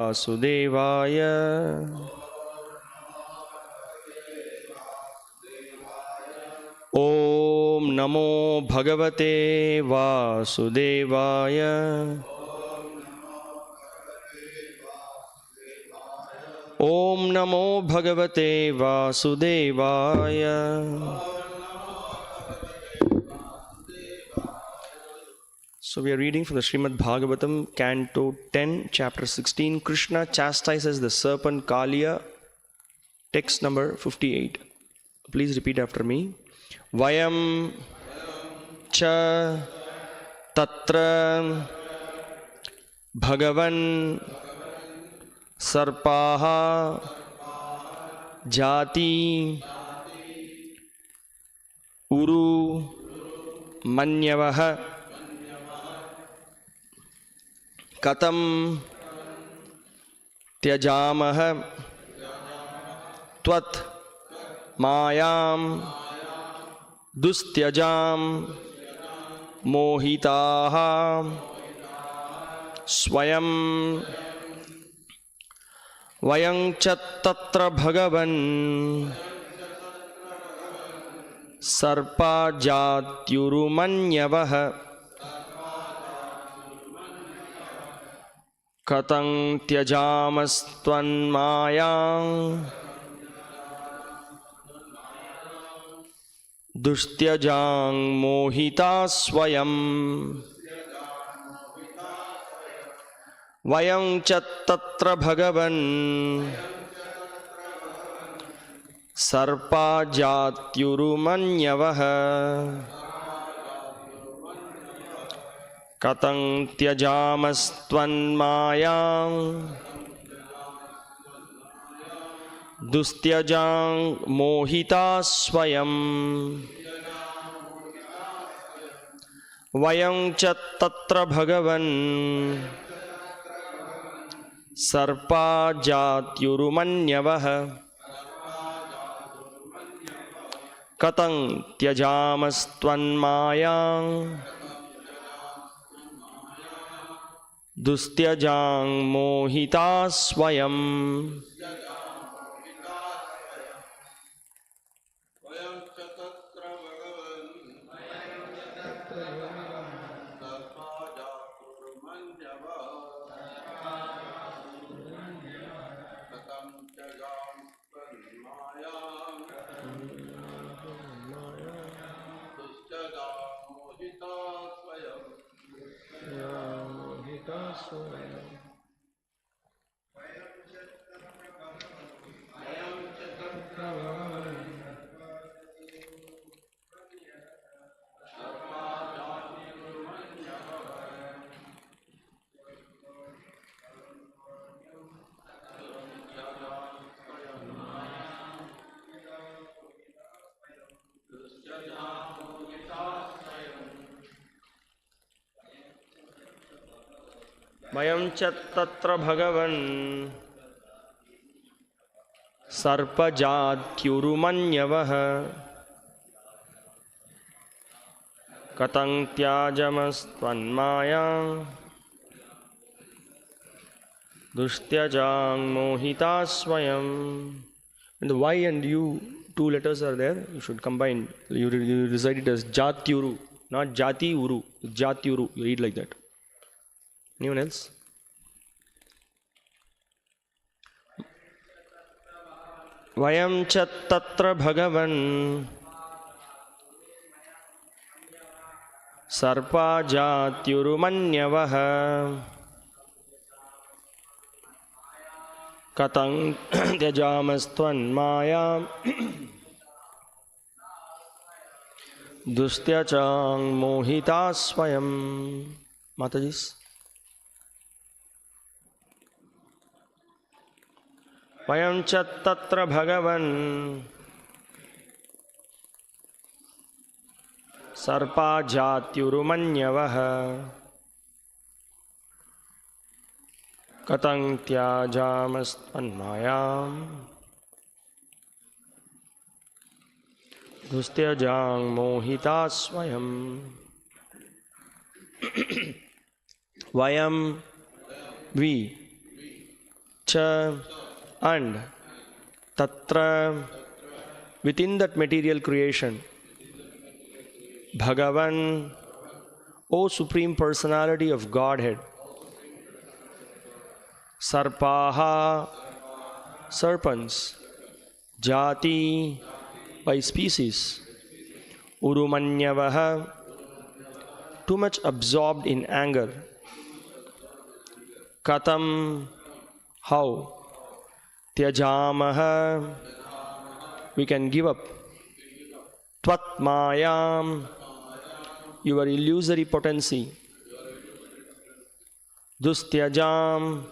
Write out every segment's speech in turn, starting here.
Vasudevaya. Om Namo Bhagavate Vasudevaya. Om Namo Bhagavate Vasudevaya. So we are reading from the Srimad Bhagavatam, Canto 10, Chapter 16. Krishna chastises the serpent Kaliya. Text number 58. Please repeat after me. Vayam cha tatra bhagavan sarpaha jati uru manyavaha katam tyajamaha tvat mayam dustyajam mohitaha swayam vayam cha tatra bhagavan sarpa jatyurumanyavaha katang tyajamastvan mayam dustyajang mohita swayam vayam cha tatra bhagavan sarpa jatyurumanyavaha katang tyajamastvan mayam dustyajang mohita swayam vayam cha tatra bhagavan sarpa jatyurumanyavaha katang tyajamastvan mayam dustyajang mohita swayam vayam cha tatra bhagavan sarpa jatyurumanyavaha katang tyajamastvan mayam dustyajang mohita swayam. And the Y and U, two letters are there. You should combine. You recite it as jatyuru, not jati uru. Jatyuru. You read like that. Anyone else? Vayam cha tatra bhagavan sarpa jatyurumanyavaha katang tyajamastvan mayam dustyachang mohita swayam. Matajis. Vayam cha tatra bhagavan sarpa jatyurumanyavaha katang tyajamastvan mayam dustyajang mohita swayam. Vayam, we, cha, and tatra, within that material creation, Bhagavan, O Supreme Personality of Godhead, Sarpaha, serpents, Jati, by species, Urumanyavaha, too much absorbed in anger, Katam, how, Tyajamaha, we can give up, Tvat Mayam, your illusory potency, Dustyajam,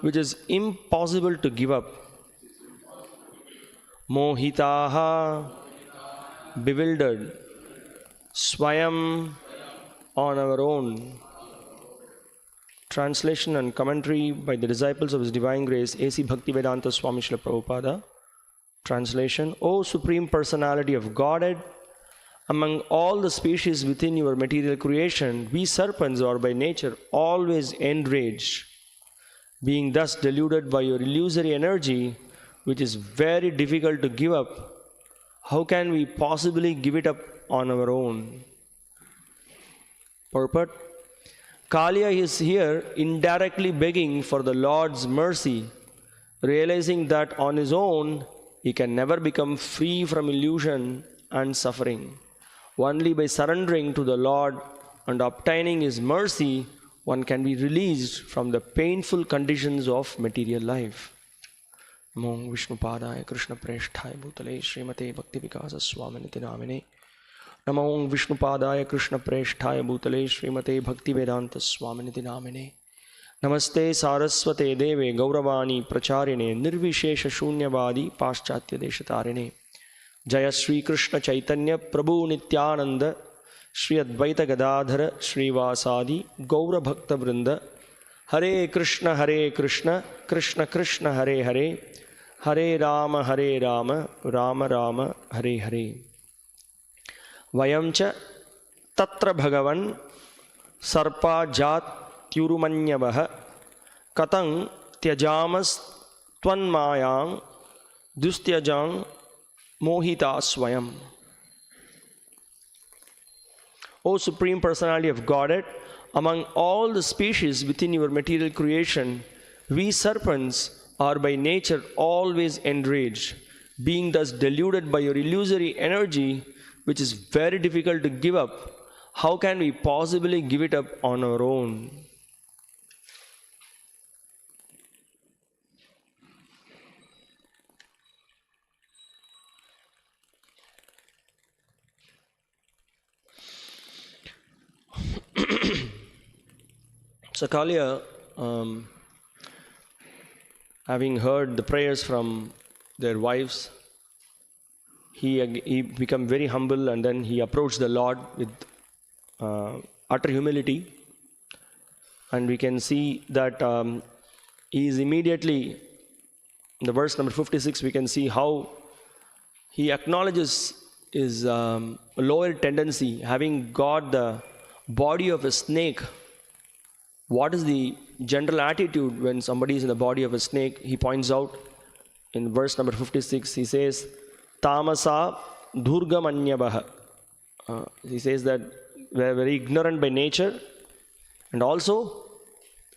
which is impossible to give up, Mohitaha, bewildered, Swayam, on our own. Translation and commentary by the disciples of His Divine Grace, A.C. Bhaktivedanta Swami Srila Prabhupada. Translation: O Supreme Personality of Godhead, among all the species within your material creation, we serpents are by nature always enraged, being thus deluded by your illusory energy, which is very difficult to give up. How can we possibly give it up on our own? Purport: Kaliya is here indirectly begging for the Lord's mercy, realizing that on his own he can never become free from illusion and suffering. Only by surrendering to the Lord and obtaining his mercy, one can be released from the painful conditions of material life. Namo Vishnu Padaya Krishna Preshthaya Bhutale Srimate Bhakti Vikasa Swaminiti Namine. Namo Vishnu Padaya Krishna Preshthaya Bhutale Srimate Bhakti Vedanta Swaminiti Namine. Namaste Saraswate Deve Gauravani Pracharine Nirvishesha Shunyavadi Paschatya Deshatarine. Jaya Sri Krishna Chaitanya Prabhu Nityananda Sri Advaita Gadadhara Sri Vasadi Gaura Bhakta Vrinda. Hare Krishna Krishna Krishna Hare Hare, Hare Rama Rama Rama Hare Hare. Vayamcha tatra bhagavan sarpa jat tyurumanyavaha katang tyajamas tvanmayang dustyajang mohita swayam. O Supreme Personality of Godhead, among all the species within your material creation, we serpents are by nature always enraged, being thus deluded by your illusory energy, which is very difficult to give up. How can we possibly give it up on our own? So Kaliya, having heard the prayers from their wives, he became very humble, and then he approached the Lord with utter humility. And we can see that he is immediately, in the verse number 56, we can see how he acknowledges his lower tendency, having got the body of a snake. What is the general attitude when somebody is in the body of a snake? He points out in verse number 56, he says, Tamasa Dhurgamanyavaha. He says that we are very ignorant by nature and also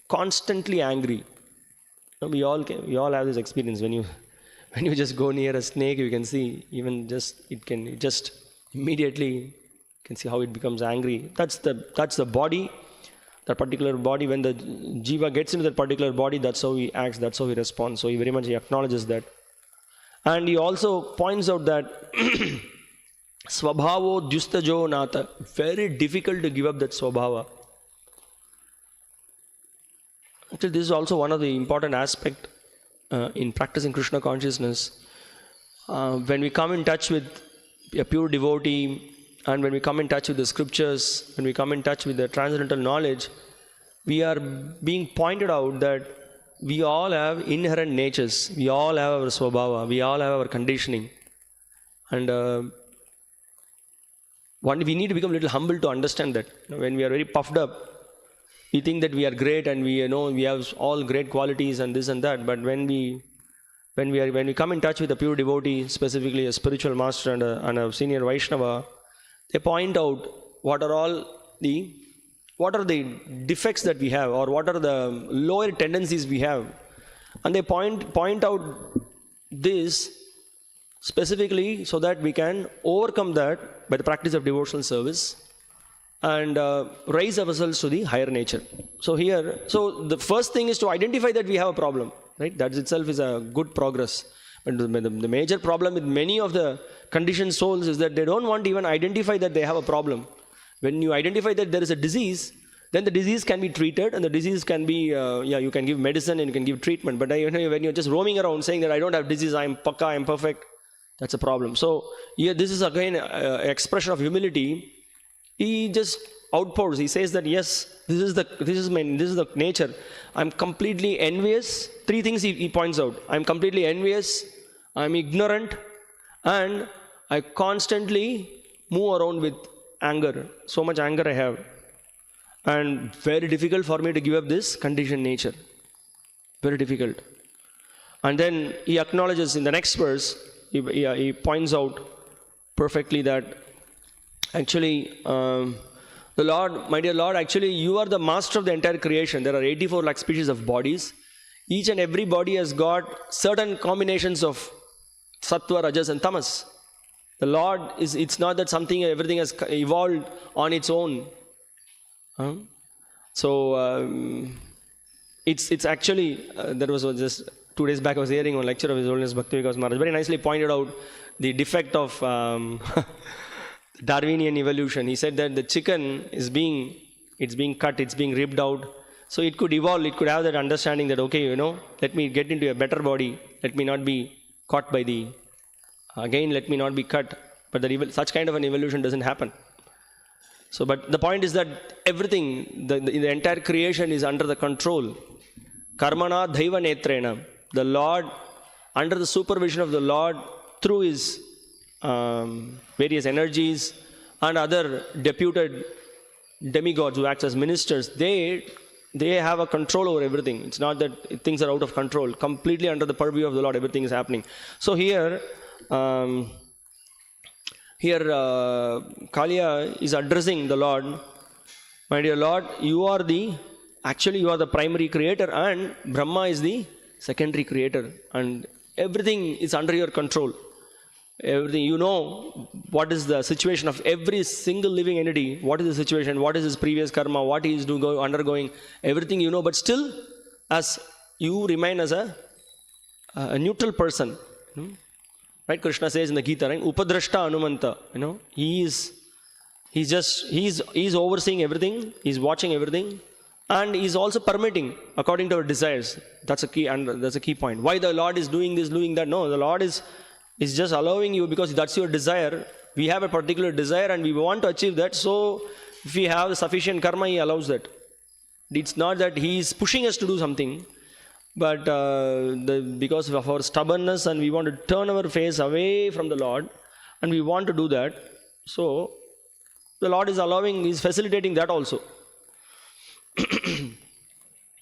constantly angry. We all have this experience. When you just go near a snake, you can see even just immediately you can see how it becomes angry. That's the body. That particular body, when the jiva gets into that particular body, that's how he acts, that's how he responds. So he acknowledges that. And he also points out that Swabhavo Dyustajo Nata, very difficult to give up that Swabhava. Actually, this is also one of the important aspects in practicing Krishna consciousness. When we come in touch with a pure devotee, and when we come in touch with the scriptures, when we come in touch with the transcendental knowledge, we are being pointed out that we all have inherent natures. We all have our swabhava. We all have our conditioning. And we need to become a little humble to understand that. When we are very puffed up, we think that we are great and we have all great qualities and this and that, but when we come in touch with a pure devotee, specifically a spiritual master and a senior Vaishnava, they point out what are the defects that we have, or what are the lower tendencies we have, and they point out this specifically so that we can overcome that by the practice of devotional service and raise ourselves to the higher nature. So the first thing is to identify that we have a problem, right? That itself is a good progress. But the major problem with many of the conditioned souls is that they don't want to even identify that they have a problem. When you identify that there is a disease, then the disease can be treated, and the disease can be, you can give medicine and you can give treatment. But when you're just roaming around saying that I don't have disease, I'm pakka, I'm perfect, that's a problem. So here, this is again an expression of humility. He just outpours. He says that yes, this is the nature. I'm completely envious. Three things he points out. I'm completely envious. I'm ignorant, and I constantly move around with anger. So much anger I have, and very difficult for me to give up this conditioned nature. Very difficult. And then he acknowledges in the next verse. He points out perfectly that actually, the Lord, my dear Lord, actually you are the master of the entire creation. There are 84 lakh species of bodies. Each and every body has got certain combinations of sattva, rajas and tamas. The Lord it's not that everything has evolved on its own. So it's actually, there was just 2 days back I was hearing one lecture of His Holiness Bhakti Vikas Maharaj. Very nicely pointed out the defect of Darwinian evolution. He said that the chicken is being cut, it's being ripped out. So it could evolve, it could have that understanding that, okay, let me get into a better body, let me not be caught by let me not be cut. But such kind of an evolution doesn't happen. So, but the point is that everything, the entire creation is under the control. Karmana dhaiva netrena. The Lord, under the supervision of the Lord, through His various energies and other deputed demigods who act as ministers, they have a control over everything. It's not that things are out of control. Completely under the purview of the Lord, everything is happening. So here Kaliya is addressing the Lord. My dear Lord, you are the primary creator, and Brahma is the secondary creator, and everything is under your control. Everything, what is the situation of every single living entity, what is the situation, what is his previous karma, what he is undergoing, everything but still, as you remain as a neutral person. Right? Krishna says in the Gita, right? Upadrashta Anumanta. He's overseeing everything, he's watching everything, and he's also permitting according to our desires. That's a key point. Why the Lord is doing this, doing that? No, the Lord is just allowing you because that's your desire. We have a particular desire and we want to achieve that. So if we have sufficient karma, He allows that. It's not that He is pushing us to do something, but because of our stubbornness and we want to turn our face away from the Lord and we want to do that. So the Lord is facilitating that also.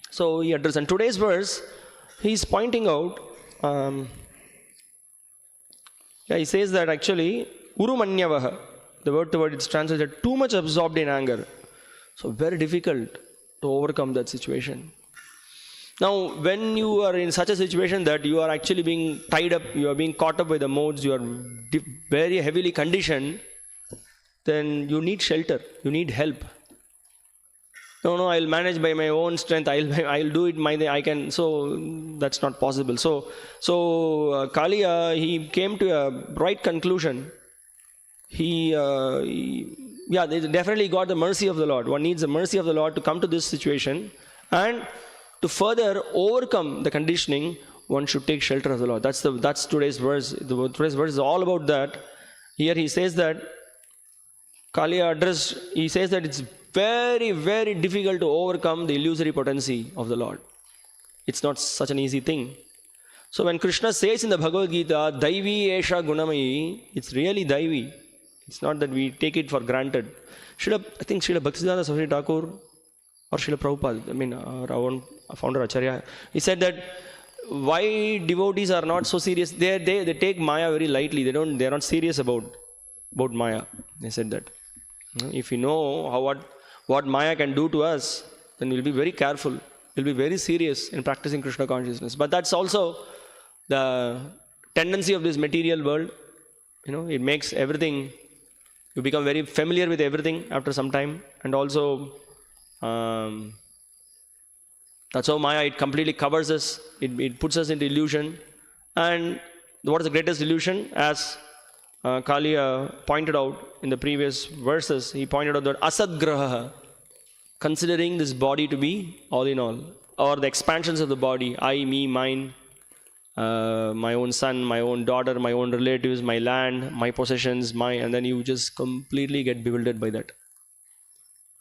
So He addresses. And today's verse, He's pointing out, He says that actually, Urumanyavaha, the word to word it's translated, too much absorbed in anger. So very difficult to overcome that situation. Now, when you are in such a situation that you are actually being tied up, you are being caught up by the modes, you are very heavily conditioned, then you need shelter, you need help. No, I'll manage by my own strength, I'll do it I can. So that's not possible. So Kaliya, he came to a right conclusion. They definitely got the mercy of the Lord. One needs the mercy of the Lord to come to this situation, and to further overcome the conditioning, one should take shelter of the Lord. That's today's verse. Today's verse is all about that. Here he says that he says that it's very, very difficult to overcome the illusory potency of the Lord. It's not such an easy thing. So when Krishna says in the Bhagavad Gita, Daivi Esha Gunamayi, it's really Daivi. It's not that we take it for granted. I think Srila Bhaktisiddhanta Saraswati Thakur, or Srila Prabhupada, our own founder Acharya, he said that why devotees are not so serious. They take Maya very lightly. They're not serious about Maya. They said that. If we know what Maya can do to us, then we'll be very careful. We'll be very serious in practicing Krishna consciousness. But that's also the tendency of this material world. It makes everything, you become very familiar with everything after some time. And also, that's how Maya, it completely covers us. It puts us into illusion. And what is the greatest illusion? As Kaliya pointed out in the previous verses, he pointed out that asadgraha, considering this body to be all in all, or the expansions of the body, I, me, mine, my own son, my own daughter, my own relatives, my land, my possessions, and then you just completely get bewildered by that.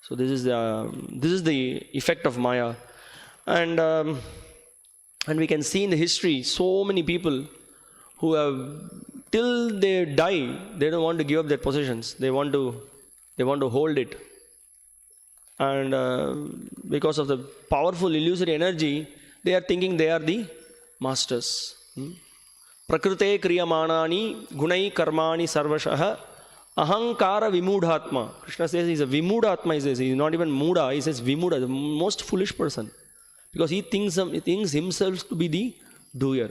So this is the effect of Maya. And we can see in the history so many people who have, till they die, they don't want to give up their possessions. They want to hold it. And because of the powerful illusory energy, they are thinking they are the masters. Prakrute kriyamanani gunai karmani sarvashaha ahankara vimudhatma. Krishna says he's a vimudhatma. He says he's not even muda. He says vimuda, the most foolish person, because he thinks himself to be the doer.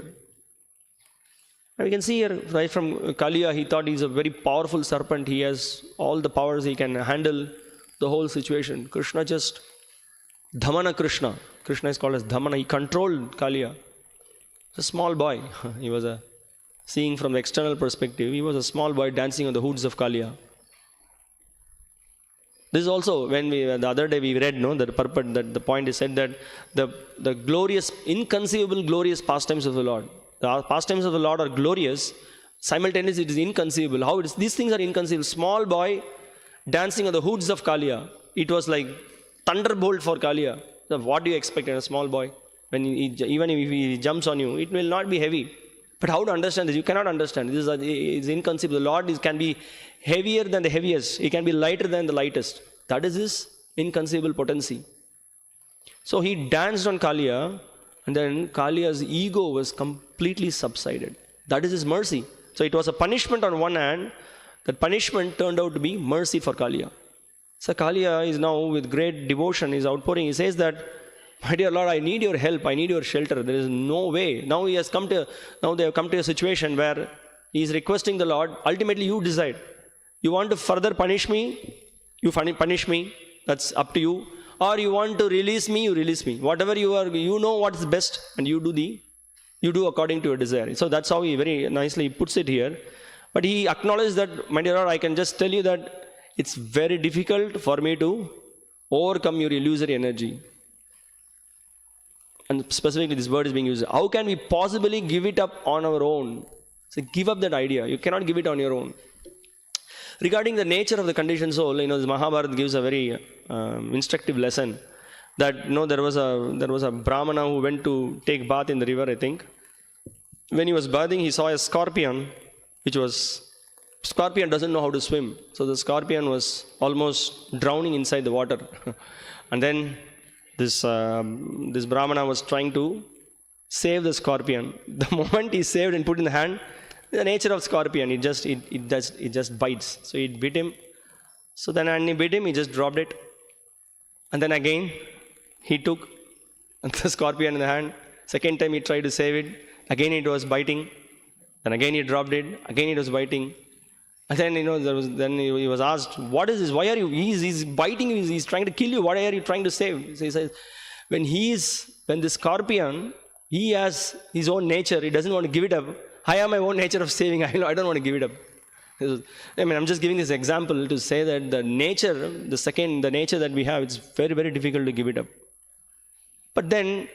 And we can see here right from Kaliya, he thought he's a very powerful serpent. He has all the powers. He can handle the whole situation. Krishna just Dhamana Krishna. Krishna is called as Dhamana. He controlled Kaliya. A small boy. He was seeing from the external perspective, he was a small boy dancing on the hoods of Kaliya. This is also when the other day we read, that the point is said that the glorious, inconceivable, glorious pastimes of the Lord. The pastimes of the Lord are glorious. Simultaneously, it is inconceivable. How these things are inconceivable. Small boy dancing on the hoods of Kaliya. It was like thunderbolt for Kaliya. So what do you expect in a small boy? Even if he jumps on you, it will not be heavy. But how to understand this? You cannot understand. This is inconceivable. The Lord can be heavier than the heaviest. He can be lighter than the lightest. That is his inconceivable potency. So he danced on Kaliya, and then Kaliya's ego was completely subsided. That is his mercy. So it was a punishment on one hand. That punishment turned out to be mercy for Kaliya. So Kaliya is now, with great devotion, is outpouring. He says that, my dear Lord, I need your help. I need your shelter. There is no way. Now they have come to a situation where he is requesting the Lord. Ultimately, you decide. You want to further punish me? You punish me. That's up to you. Or you want to release me? You release me. Whatever you know what is best, and you do according to your desire. So that's how he very nicely puts it here. But he acknowledged that, my dear Lord, I can just tell you that it's very difficult for me to overcome your illusory energy. And specifically this word is being used. How can we possibly give it up on our own? So give up that idea. You cannot give it on your own. Regarding the nature of the conditioned soul, the Mahabharata gives a very instructive lesson. That there was a Brahmana who went to take bath in the river, I think. When he was bathing, he saw a scorpion, scorpion doesn't know how to swim. So the scorpion was almost drowning inside the water. And then this Brahmana was trying to save the scorpion. The moment he saved and put in the hand, the nature of scorpion, it just bites. So it bit him. So then when he bit him, he just dropped it. And then again, he took the scorpion in the hand. Second time he tried to save it. Again it was biting. Then again he dropped it. Again it was biting. And then he was asked, "What is this? Why are you? He's biting you. He's trying to kill you. What are you trying to save?" So he says, when the scorpion, he has his own nature. He doesn't want to give it up. I have my own nature of saving. I don't want to give it up. I'm just giving this example to say that the nature that we have, it's very, very difficult to give it up. But then,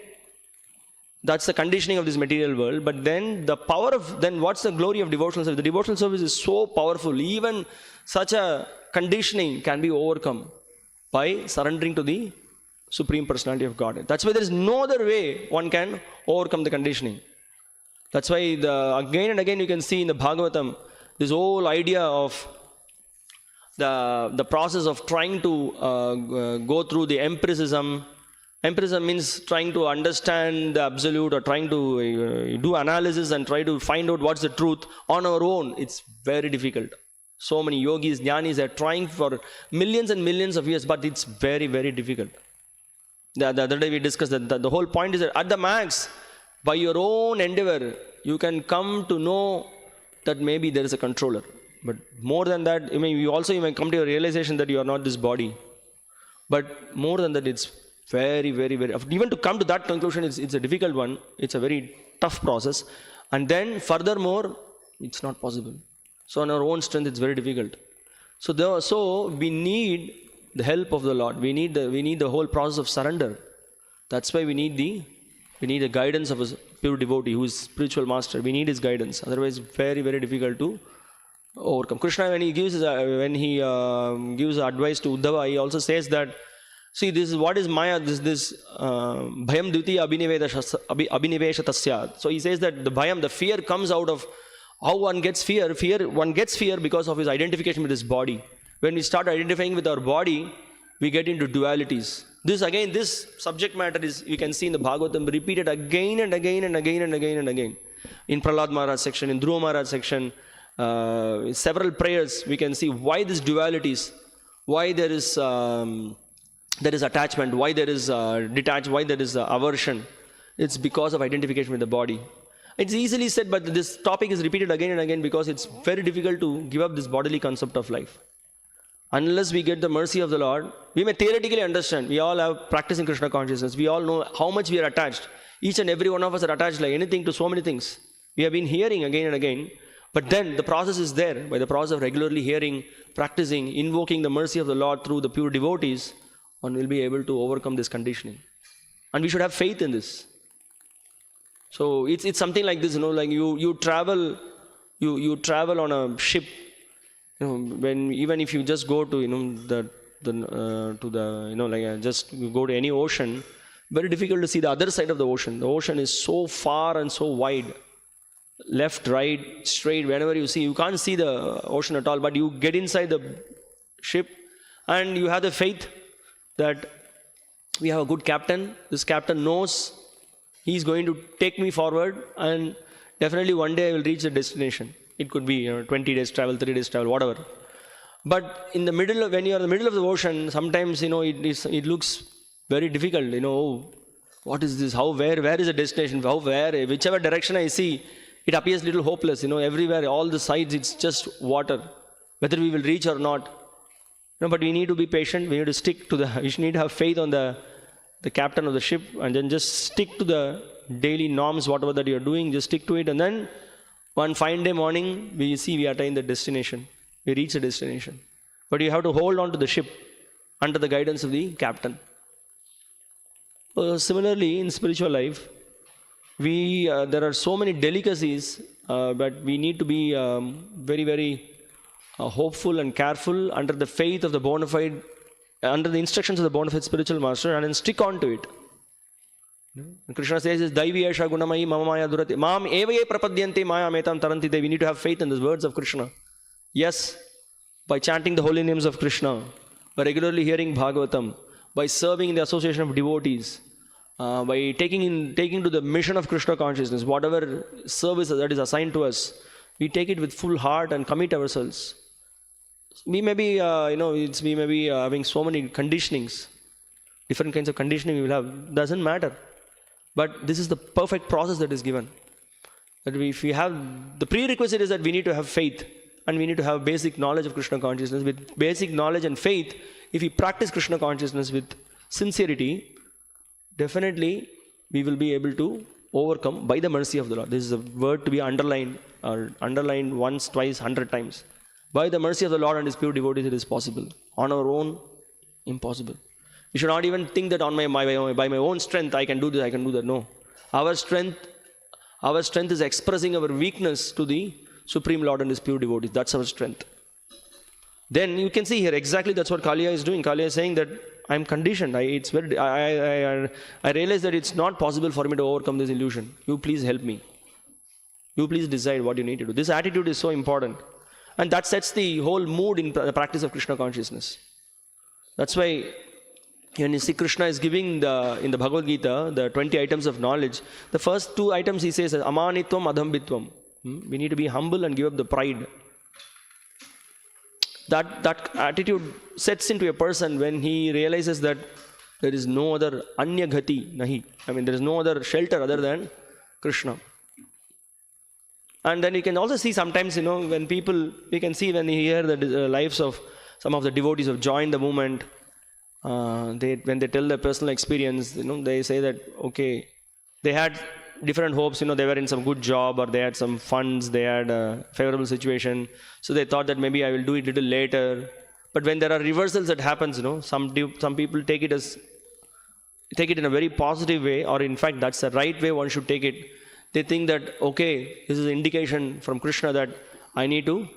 that's the conditioning of this material world. But then what's the glory of devotional service? The devotional service is so powerful. Even such a conditioning can be overcome by surrendering to the Supreme Personality of Godhead. That's why there is no other way one can overcome the conditioning. That's why again and again you can see in the Bhagavatam this whole idea of the process of trying to go through the empiricism. Empiricism means trying to understand the absolute, or trying to do analysis and try to find out what's the truth on our own. It's very difficult. So many yogis, jnanis are trying for millions and millions of years, but it's very, very difficult. The other day we discussed that the whole point is that at the max, by your own endeavor, you can come to know that maybe there is a controller. But more than that, you may come to a realization that you are not this body. But more than that, it's very, very, very, even to come to that conclusion, it's a difficult one. It's a very tough process. And then furthermore, it's not possible. So on our own strength, it's very difficult. So we need the help of the Lord. We need the whole process of surrender. That's why we need the guidance of a pure devotee who is spiritual master. We need his guidance. Otherwise, very, very difficult to overcome. Krishna, when he gives advice to Uddhava, he also says that, see, this is what is Maya, this bhayam dvitiya abhinivesha tasyat. So he says that the fear comes out of how one gets fear. One gets fear because of his identification with his body. When we start identifying with our body, we get into dualities. This subject matter is, you can see in the Bhagavatam, repeated again and again and again and again and again. In Prahlad Maharaj section, in Dhruva Maharaj section, in several prayers, we can see why these dualities, why there is attachment, why there is detached, why there is aversion. It's because of identification with the body. It's easily said, but this topic is repeated again and again because it's very difficult to give up this bodily concept of life. Unless we get the mercy of the Lord, we may theoretically understand. We all have practicing Krishna consciousness. We all know how much we are attached. Each and every one of us are attached like anything to so many things. We have been hearing again and again. But then the process is there. By the process of regularly hearing, practicing, invoking the mercy of the Lord through the pure devotees, one will be able to overcome this conditioning. And we should have faith in this. So it's something like this, like you travel on a ship. Even if you just go to just go to any ocean, very difficult to see the other side of the ocean. The ocean is so far and so wide. Left, right, straight, whenever you see, you can't see the ocean at all, but you get inside the ship and you have the faith that we have a good captain. This captain knows he's going to take me forward, and definitely one day I will reach the destination. It could be 20 days travel, 30 days travel, whatever. But when you are in the middle of the ocean, sometimes it looks very difficult. What is this? Where is the destination? Whichever direction I see, it appears a little hopeless. Everywhere, all the sides, it's just water. Whether we will reach or not. But we need to be patient. We need to stick to we need to have faith on the captain of the ship, and then just stick to the daily norms, whatever that you're doing, just stick to it. And then one fine day morning, we attain the destination. We reach the destination. But you have to hold on to the ship under the guidance of the captain. Similarly, in spiritual life, there are so many delicacies, but we need to be very, very hopeful and careful under the faith of the bona fide, under the instructions of the bona fide spiritual master, and then stick on to it. And Krishna says, Daivi Esha Gunamayi Mama Maya Durati Mam Evaye Prapadyanti Maya Metam Taranti. We need to have faith in the words of Krishna. Yes, by chanting the holy names of Krishna, by regularly hearing Bhagavatam, by serving in the association of devotees, by taking to the mission of Krishna consciousness, whatever service that is assigned to us, we take it with full heart and commit ourselves. We may be, having so many conditionings, different kinds of conditioning we will have. Doesn't matter. But this is the perfect process that is given. That if we have, the prerequisite is that we need to have faith, and we need to have basic knowledge of Krishna consciousness. With basic knowledge and faith, if we practice Krishna consciousness with sincerity, definitely we will be able to overcome by the mercy of the Lord. This is a word to be underlined once, twice, 100 times. By the mercy of the Lord and His pure devotees, it is possible. On our own, impossible. We should not even think that by my own strength I can do this, I can do that. No. Our strength is expressing our weakness to the Supreme Lord and His pure devotees. That's our strength. Then you can see here exactly that's what Kaliya is doing. Kaliya is saying that I am conditioned. I realize that it's not possible for me to overcome this illusion. You please help me. You please decide what you need to do. This attitude is so important. And that sets the whole mood in the practice of Krishna consciousness. That's why when you see Krishna is giving in the Bhagavad Gita, the 20 items of knowledge, the first 2 items he says, amanitvam, adhambitvam. We need to be humble and give up the pride. That attitude sets into a person when he realizes that there is no other anya ghati nahi. I mean, there is no other shelter other than Krishna. And then you can also see sometimes, when people, we can see when you hear the lives of some of the devotees who have joined the movement, when they tell their personal experience, they say that, okay, they had different hopes, they were in some good job, or they had some funds, they had a favorable situation, so they thought that maybe I will do it a little later. But when there are reversals that happens, some people take it in a very positive way, or in fact that's the right way one should take it. They think that, okay, this is an indication from Krishna that I need to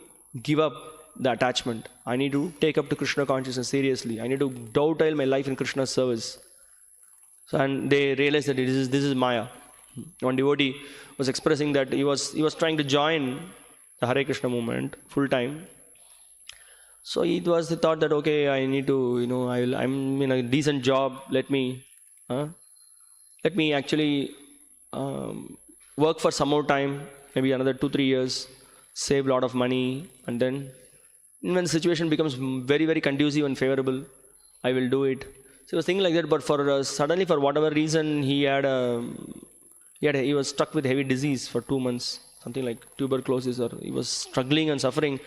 give up the attachment. I need to take up to Krishna consciousness seriously. I need to dovetail my life in Krishna's service. So, and they realize that this is Maya. One devotee was expressing that he was trying to join the Hare Krishna movement full time. So he thought that, okay, I need to, I'm in a decent job. Let me actually work for some more time, maybe another 2-3 years, save a lot of money, and then when the situation becomes very, very conducive and favorable, I will do it. So he was thinking like that, but suddenly for whatever reason, he was struck with heavy disease for 2 months, something like tuberculosis, or he was struggling and suffering.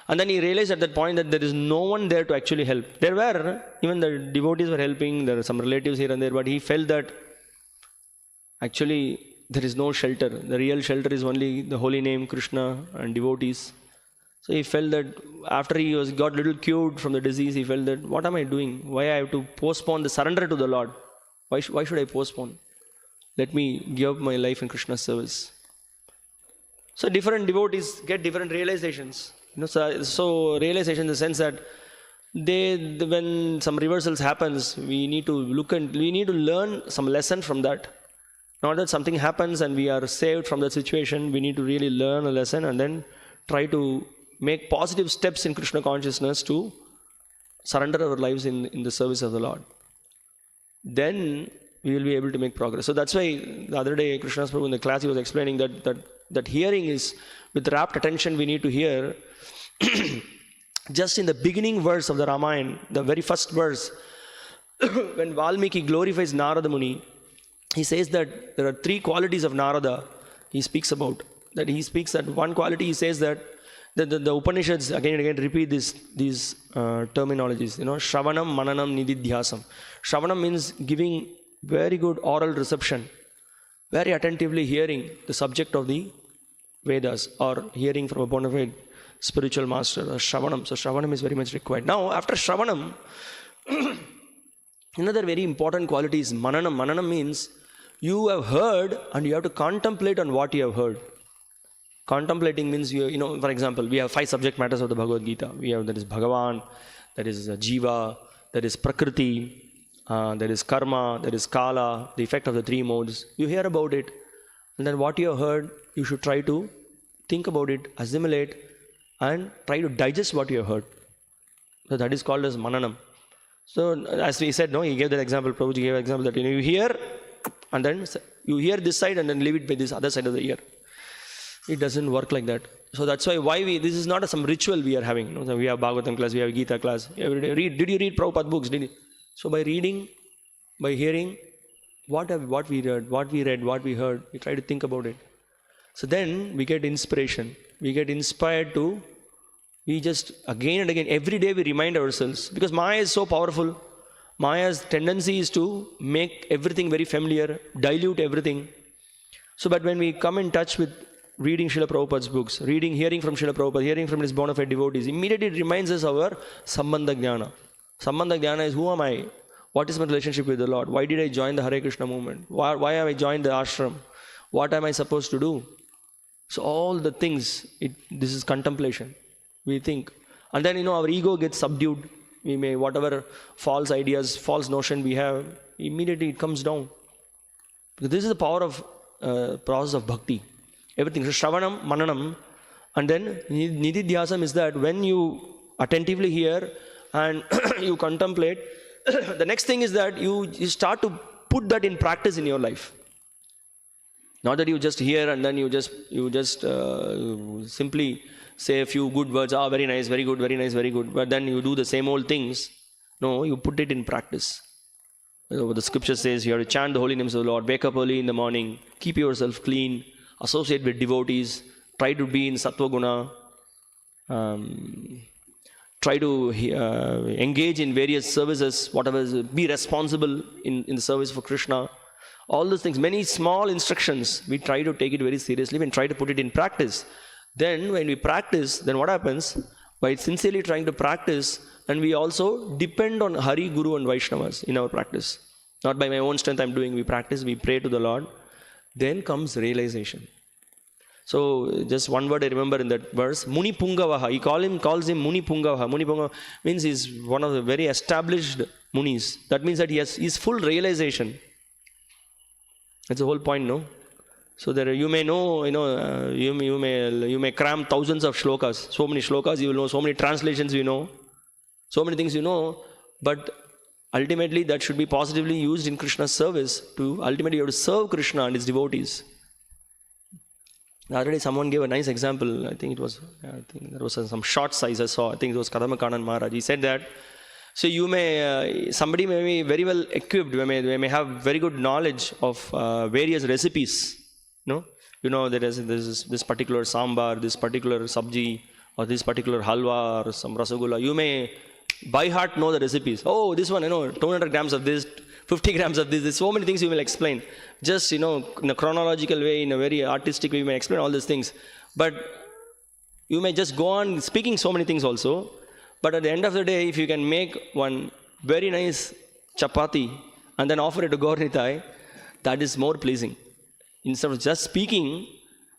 And then he realized at that point that there is no one there to actually help. There were, even the devotees were helping, there were some relatives here and there, but he felt that actually there is no shelter. The real shelter is only the holy name, Krishna, and devotees. So he felt that after he got a little cured from the disease, he felt that, what am I doing? Why I have to postpone the surrender to the Lord? Why should I postpone? Let me give up my life in Krishna's service. So different devotees get different realizations. So realization in the sense that when some reversals happens, we need to learn some lesson from that. Not that something happens and we are saved from that situation. We need to really learn a lesson and then try to make positive steps in Krishna consciousness to surrender our lives in the service of the Lord. Then we will be able to make progress. So that's why the other day Krishna's Prabhu in the class, he was explaining that hearing is with rapt attention. We need to hear just in the beginning verse of the Ramayana, the very first verse, when Valmiki glorifies Narada Muni, he says that there are 3 qualities of Narada he speaks about. That one quality, he says that the Upanishads again and again repeat these terminologies. Shravanam, Mananam, Nididhyasam. Shravanam means giving very good oral reception, very attentively hearing the subject of the Vedas, or hearing from a bona fide spiritual master, or Shravanam. So Shravanam is very much required. Now, after Shravanam, another very important quality is Mananam. Mananam means you have heard and you have to contemplate on what you have heard. Contemplating means, for example, we have 5 subject matters of the Bhagavad Gita. There is Bhagavan, there is Jiva, there is Prakriti, there is Karma, there is Kala, the effect of the 3 modes. You hear about it, and then what you have heard, you should try to think about it, assimilate, and try to digest what you have heard. So that is called as Mananam. So as we said, he gave that example, Prabhuji gave an example that you hear, and then you hear this side and then leave it by this other side of the ear. It doesn't work like that. So that's why this is not some ritual we are having. So we have Bhagavatam class, we have Gita class. Every day did you read Prabhupada books? So by reading, by hearing, what we read, what we heard, we try to think about it. So then we get inspiration. We get inspired we just again and again, every day we remind ourselves, because Maya is so powerful. Maya's tendency is to make everything very familiar, dilute everything. So but when we come in touch with reading Srila Prabhupada's books, hearing from Srila Prabhupada, hearing from his bona fide devotees, immediately it reminds us of our Sambandha Jnana. Sambandha Jnana is, who am I? What is my relationship with the Lord? Why did I join the Hare Krishna movement? Why have I joined the ashram? What am I supposed to do? So all the things, this is contemplation. We think. And then, our ego gets subdued. We may, whatever false ideas, false notion we have, immediately it comes down. Because this is the power of process of bhakti. Everything. So Shravanam, Mananam, And then nididhyasam is that when you attentively hear and you contemplate, the next thing is that you start to put that in practice in your life. Not that you just hear and then you just simply say a few good words, very nice, very good, very nice, very good, but then you do the same old things. No, you put it in practice. The scripture says you have to chant the holy names of the Lord, wake up early in the morning, keep yourself clean, associate with devotees, try to be in sattva guna, try to engage in various services, whatever, be responsible in the service for Krishna. All those things, many small instructions, we try to take it very seriously and try to put it in practice. Then when we practice, then what happens? By sincerely trying to practice, and we also depend on Hari, Guru and Vaishnavas in our practice. Not by my own strength I'm doing, we practice, we pray to the Lord. Then comes realization. So just one word I remember in that verse, Muni Pungavaha. He calls him Muni Pungavaha. Muni Pungavaha means he's one of the very established munis. That means that he has his full realization. That's the whole point, no? So there you may know, you may cram thousands of shlokas. So many shlokas you will know, so many translations you know, so many things you know, but ultimately that should be positively used in Krishna's service. Ultimately you have to serve Krishna and his devotees. The other day someone gave a nice example. I think there was some short size I saw. I think it was Kadamakanand Maharaj. He said that, so you may, somebody may be very well equipped, they may have very good knowledge of various recipes. No? You know, there is this particular sambar, this particular sabji, or this particular halwa, or some rasagula. You may by heart know the recipes. Oh, this one, 200 grams of this, 50 grams of this. There's so many things you will explain. Just, in a chronological way, in a very artistic way, you may explain all these things. But you may just go on speaking so many things also. But at the end of the day, if you can make one very nice chapati and then offer it to Gaur Nitai, that is more pleasing. Instead of just speaking,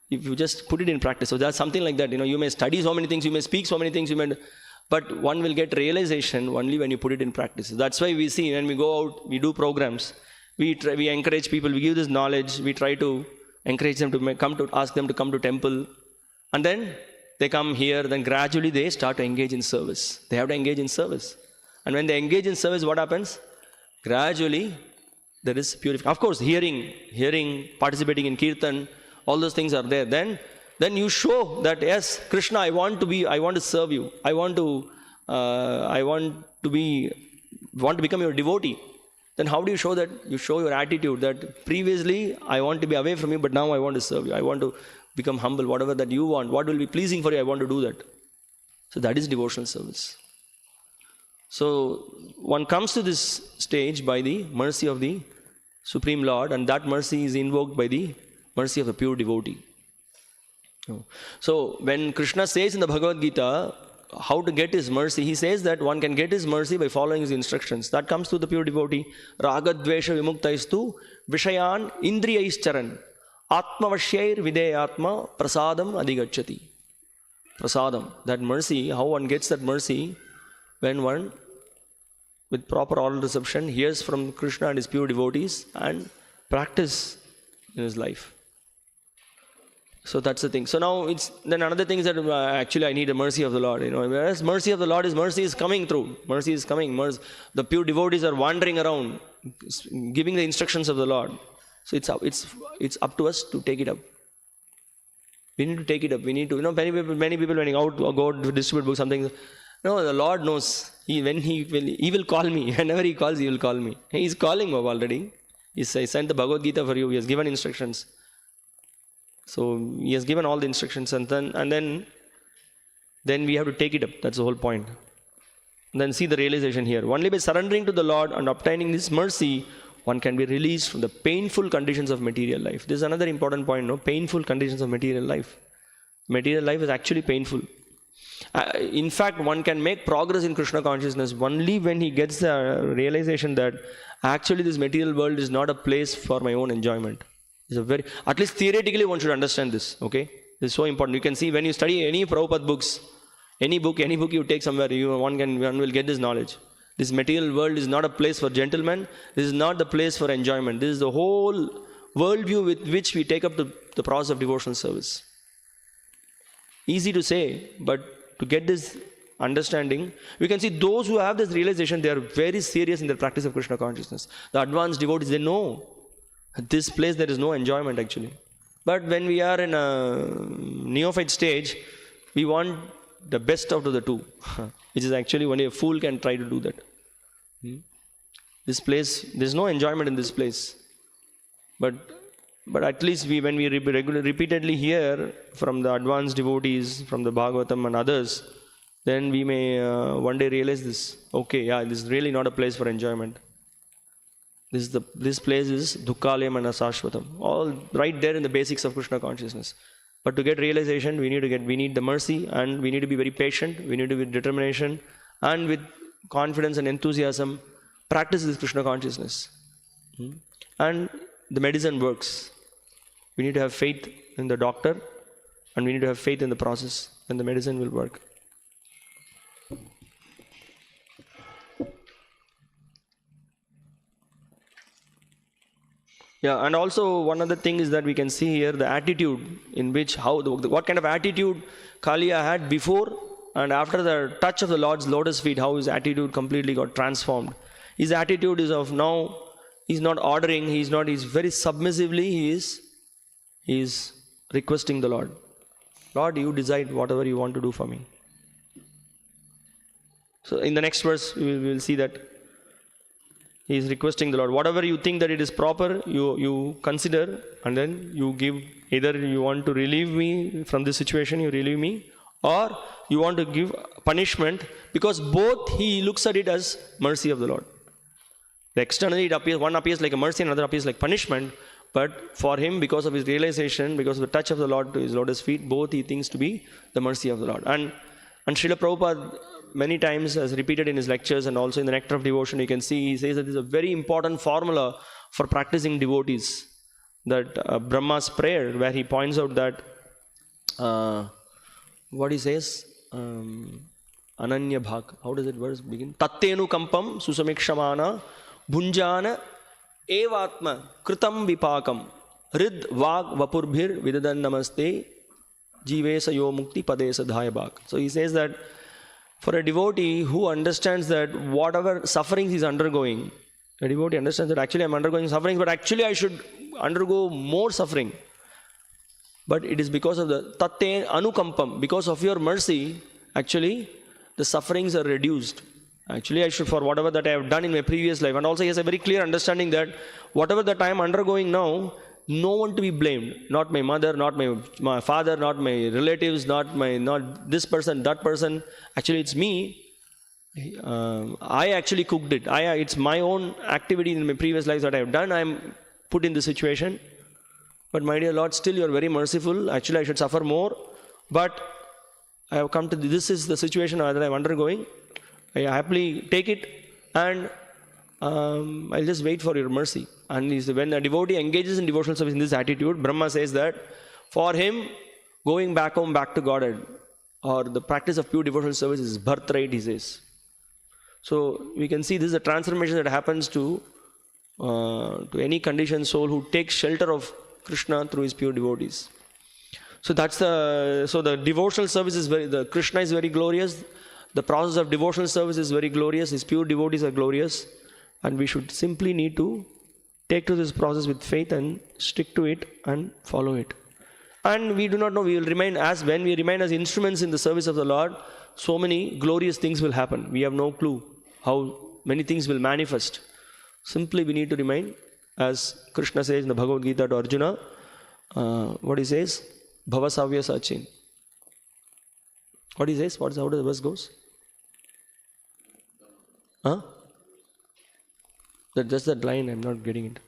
if you just put it in practice. So that's something like that. You may study so many things, you may speak so many things, but one will get realization only when you put it in practice. That's why we see when we go out, we do programs, we encourage people, we give this knowledge, we try to encourage them to ask them to come to temple, and then they come here, then gradually they start to engage in service. They have to engage in service. And when they engage in service, what happens? Gradually, there is purification. Of course, hearing, participating in kirtan, all those things are there. Then you show that, yes, Krishna, I want to serve you. I want to become your devotee. Then how do you show that? You show your attitude that previously I want to be away from you, but now I want to serve you. I want to become humble, whatever that you want, what will be pleasing for you, I want to do that. So that is devotional service. So one comes to this stage by the mercy of the Supreme Lord, and that mercy is invoked by the mercy of a pure devotee. So when Krishna says in the Bhagavad Gita how to get his mercy, he says that one can get his mercy by following his instructions. That comes to the pure devotee. Ragadvesha vimuktaistu vishayan indriyaischcharan atmavashyair videyatma prasadam adhigacchati. Prasadam, that mercy, how one gets that mercy? When one, with proper oral reception, hears from Krishna and his pure devotees and practice in his life. So that's the thing. So now then another thing is that actually I need the mercy of the Lord. Whereas mercy of the Lord is mercy is coming through. Mercy is coming. The pure devotees are wandering around, giving the instructions of the Lord. So it's up to us to take it up. We need to take it up. We need to, many people when you go to distribute books, something. No, the Lord knows. He will call me. Whenever he calls, he will call me. He is calling me already. He sent the Bhagavad Gita for you. He has given instructions. So he has given all the instructions, and then we have to take it up. That's the whole point. And then see the realization here. Only by surrendering to the Lord and obtaining this mercy, one can be released from the painful conditions of material life. This is another important point, painful conditions of material life. Material life is actually painful. In fact, one can make progress in Krishna consciousness only when he gets the realization that actually this material world is not a place for my own enjoyment. At least theoretically one should understand this, okay? This is so important. You can see when you study any Prabhupada books, any book you take somewhere, one will get this knowledge. This material world is not a place for gentlemen. This is not the place for enjoyment. This is the whole worldview with which we take up the process of devotional service. Easy to say, but to get this understanding, we can see those who have this realization, they are very serious in their practice of Krishna consciousness. The advanced devotees, they know at this place there is no enjoyment actually. But when we are in a neophyte stage, we want the best out of the two, which is actually only a fool can try to do that. This place, there is no enjoyment in this place. But at least when we repeatedly hear from the advanced devotees, from the Bhagavatam and others, then we may one day realize this. Okay, yeah, this is really not a place for enjoyment. This place is Dukkalayam and Asashvatam. All right there in the basics of Krishna consciousness. But to get realization, we need the mercy, and we need to be very patient. We need to be determination, and with confidence and enthusiasm, practice this Krishna consciousness. And the medicine works. We need to have faith in the doctor, and we need to have faith in the process, and the medicine will work. Yeah, and also one other thing is that we can see here the attitude in which, what kind of attitude Kaliya had before and after the touch of the Lord's lotus feet, how his attitude completely got transformed. His attitude is of now, he's not ordering, he's very submissively, he is requesting the Lord. Lord, you decide whatever you want to do for me. So in the next verse, we will see that he is requesting the Lord. Whatever you think that it is proper, you consider, and then you give. Either you want to relieve me from this situation, you relieve me, or you want to give punishment, because both he looks at it as mercy of the Lord. Externally, one appears like a mercy, another appears like punishment. But for him, because of his realization, because of the touch of the Lord to his lotus feet, both he thinks to be the mercy of the Lord. And Srila Prabhupada many times has repeated in his lectures, and also in the Nectar of Devotion, you can see he says that this is a very important formula for practicing devotees. That Brahma's prayer, where he points out that, what he says, Ananya Bhag, how does it verse begin? Tattenu kampam susamikshamana bhunjana evatma kritam vipakam rid vag vapurbhir vidadan namaste jivesa yo mukti padesa dhayabhak. So he says that for a devotee who understands that whatever sufferings he's undergoing, a devotee understands that actually I'm undergoing sufferings, but actually I should undergo more suffering. But it is because of the tatte anukampam, because of your mercy, actually the sufferings are reduced. Actually I should, for whatever that I have done in my previous life. And also he has a very clear understanding that whatever that I am undergoing now, no one to be blamed. Not my mother, not my father, not my relatives, not this person, that person. Actually it's me. I actually cooked it. It's my own activity in my previous lives that I have done. I am put in this situation. But my dear Lord, still you are very merciful. Actually I should suffer more. But I have come to this is the situation that I am undergoing. I happily take it, and I'll just wait for your mercy. And when a devotee engages in devotional service in this attitude, Brahma says that for him, going back home, back to Godhead, or the practice of pure devotional service is birthright, he says. So we can see this is a transformation that happens to any conditioned soul who takes shelter of Krishna through his pure devotees. So the devotional service is the Krishna is very glorious. The process of devotional service is very glorious. His pure devotees are glorious. And we should simply need to take to this process with faith and stick to it and follow it. And we do not know, when we remain as instruments in the service of the Lord, so many glorious things will happen. We have no clue how many things will manifest. Simply we need to remain, as Krishna says in the Bhagavad Gita to Arjuna, what he says, Bhavasavya Sachin. What he says? How does the verse goes? Just that line, I'm not getting it.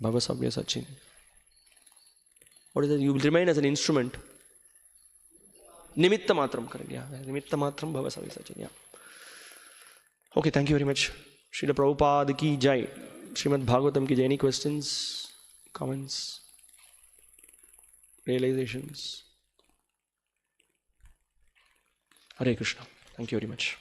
Bhavasavya Sachin. What is it? You will remain as an instrument. Nimitta matram, correct? Yeah. Nimitta matram Bhavasavya Sachin. Yeah. Okay, thank you very much. Srila Prabhupada ki jai. Srimad Bhagavatam ki jai. Any questions, comments, realizations? Hare Krishna. Thank you very much.